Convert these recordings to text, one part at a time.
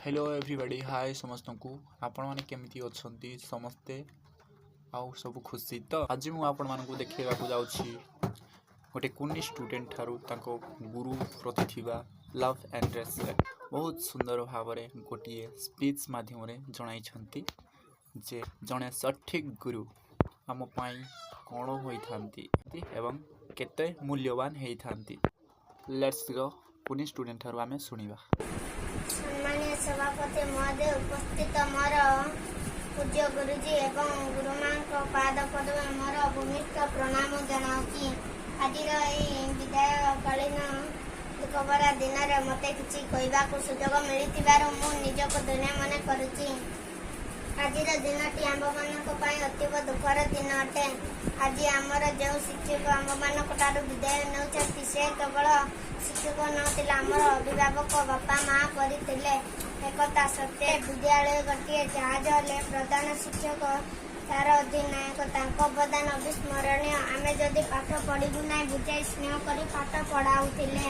Hello everybody hi समस्त को आपण मैंने केमिति अछंती समस्ते आउ सब खुशी तो आज मु आपण मानकु देखैबाकू जाउछि गोटे कुनी स्टूडेंट थारु ताको गुरु प्रति थिबा लव एंड रेस्पेक्ट बहुत सुंदर भाव में गोटे स्पीच माध्यम रे जणाई छंती जे जने सठिक गुरु आम पाई कोन होई थांती एवं केते मूल्यवान हेई थांती। लेट्स गो कुनी स्टूडेंट थारु आमे सुनिबा। सम्मानीय सभापति महोदय उपस्थित मोर पूज्य गुरुजी एवं गुरुमां पाद पद में मोर भूमिष्ठ प्रणाम जनाऊँगी। आज विदायकालीन दुखभरा दिन में मत कि कहवाक सुजोग मिली मु निजक धन्य मन करुच्ची। आज दिनटी आम मान अतीव दुखर दिन अटे। आज आमर जो शिक्षक आम मान विदाय नौकरी से केवल शिक्षक नथिले आमर अभिभावक बापा माँ करते एकता सत्य विद्यालय गोटे जहाज हेले प्रधान शिक्षक तार अधिनायक अवदान अविस्मरणीय। आमे जदि पाठ पढ़ू ना बुझाई स्नेह कर पाठ पढ़ाऊले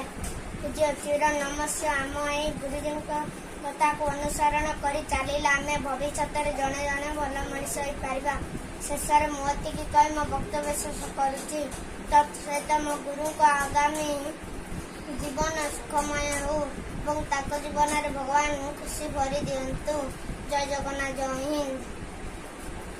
पूज्य चिर नमस्य। आम यही गुरुजी कथा को अनुसरण कर चलला आमे भविष्य जड़े जड़े भल मनीष हो पार। शेष मुहति की कही मो वक्तव्य शेष करुच्ची। तत्सहित मो गुरु को आगामी जीवन सुखमय हो जीवन में भगवान खुशी भरी दिंतु। जय जगन्नाथ जय हिंद।